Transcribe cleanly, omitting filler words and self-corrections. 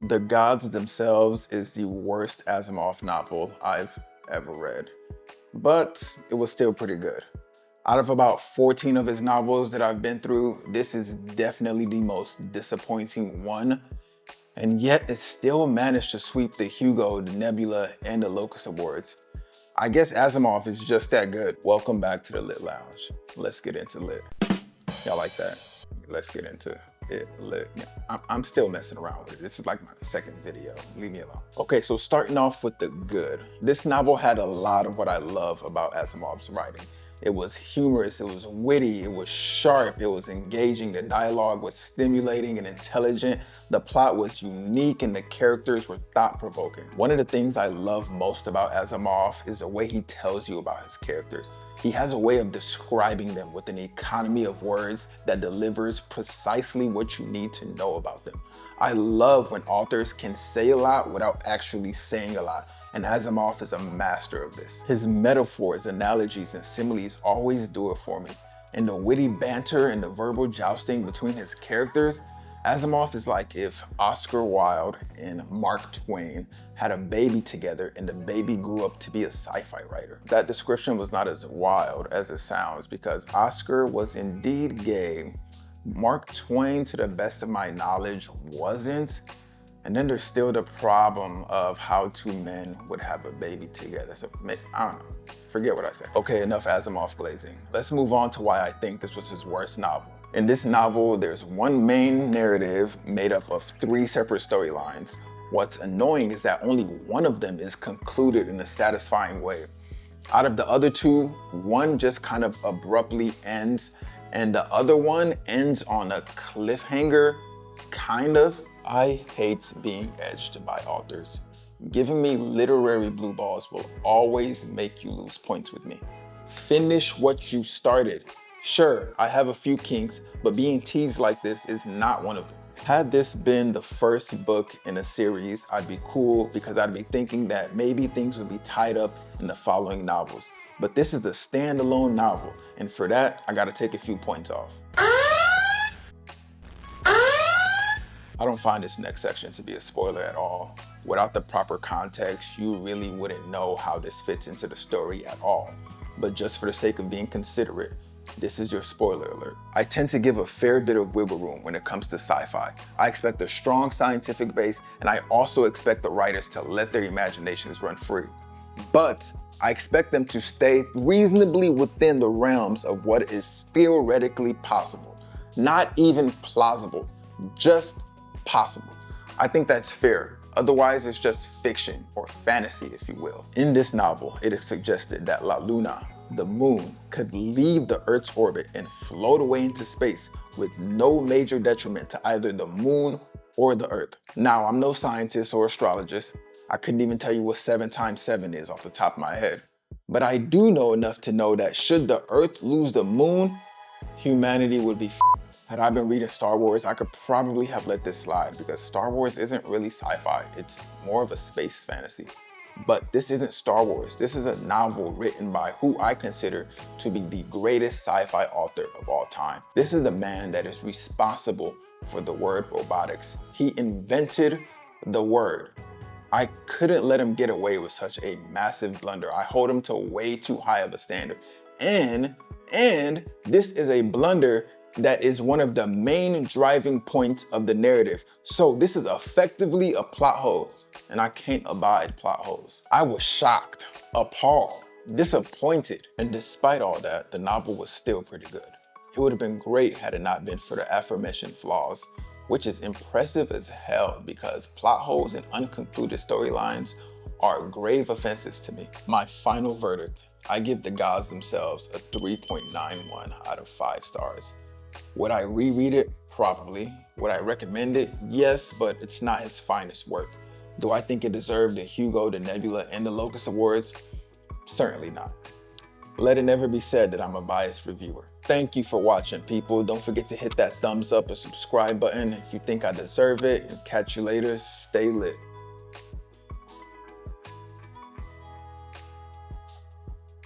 The Gods Themselves is the worst Asimov novel I've ever read, but it was still pretty good. Out of about 14 of his novels that I've been through, this is definitely the most disappointing one, and yet it still managed to sweep the Hugo, the Nebula, and the Locus awards. I guess Asimov is just that good. Welcome back to the Lit Lounge. Let's get into lit. Y'all like that? Let's get into it lit. Yeah, I'm still messing around with it. This is like my second video. Leave me alone. Okay, so starting off with the good. This novel had a lot of what I love about Asimov's writing. It was humorous, it was witty, it was sharp, it was engaging, the dialogue was stimulating and intelligent, the plot was unique, and the characters were thought-provoking. One of the things I love most about Asimov is the way he tells you about his characters. He has a way of describing them with an economy of words that delivers precisely what you need to know about them. I love when authors can say a lot without actually saying a lot. And Asimov is a master of this. His metaphors, analogies, and similes always do it for me. And the witty banter and the verbal jousting between his characters, Asimov is like if Oscar Wilde and Mark Twain had a baby together and the baby grew up to be a sci-fi writer. That description was not as wild as it sounds because Oscar was indeed gay. Mark Twain, to the best of my knowledge, wasn't. And then there's still the problem of how two men would have a baby together. So I don't know, forget what I said. Okay, enough Asimov glazing. Let's move on to why I think this was his worst novel. In this novel, there's one main narrative made up of 3 separate storylines. What's annoying is that only one of them is concluded in a satisfying way. Out of the other 2, one just kind of abruptly ends, and the other one ends on a cliffhanger, kind of. I hate being edged by authors. Giving me literary blue balls will always make you lose points with me. Finish what you started. Sure, I have a few kinks, but being teased like this is not one of them. Had this been the first book in a series, I'd be cool because I'd be thinking that maybe things would be tied up in the following novels. But this is a standalone novel, and for that, I gotta take a few points off. I don't find this next section to be a spoiler at all. Without the proper context, you really wouldn't know how this fits into the story at all. But just for the sake of being considerate, this is your spoiler alert. I tend to give a fair bit of wiggle room when it comes to sci-fi. I expect a strong scientific base, and I also expect the writers to let their imaginations run free. But I expect them to stay reasonably within the realms of what is theoretically possible. Not even plausible, just possible. I think that's fair. Otherwise, it's just fiction or fantasy, if you will. In this novel, it is suggested that La Luna, the moon, could leave the Earth's orbit and float away into space with no major detriment to either the moon or the Earth. Now, I'm no scientist or astrologist. I couldn't even tell you what 7 times 7 is off the top of my head. But I do know enough to know that should the Earth lose the moon, humanity would be f***ed. Had I been reading Star Wars, I could probably have let this slide because Star Wars isn't really sci-fi. It's more of a space fantasy. But this isn't Star Wars. This is a novel written by who I consider to be the greatest sci-fi author of all time. This is the man that is responsible for the word robotics. He invented the word. I couldn't let him get away with such a massive blunder. I hold him to way too high of a standard. And this is a blunder that is one of the main driving points of the narrative. So this is effectively a plot hole, and I can't abide plot holes. I was shocked, appalled, disappointed, and despite all that, the novel was still pretty good. It would have been great had it not been for the aforementioned flaws, which is impressive as hell because plot holes and unconcluded storylines are grave offenses to me. My final verdict, I give The Gods Themselves a 3.91 out of 5 stars. Would I reread it? Probably. Would I recommend it? Yes, but it's not his finest work. Do I think it deserved the Hugo, the Nebula, and the Locus awards? Certainly not. Let it never be said that I'm a biased reviewer. Thank you for watching, people. Don't forget to hit that thumbs up and subscribe button if you think I deserve it. And catch you later. Stay lit.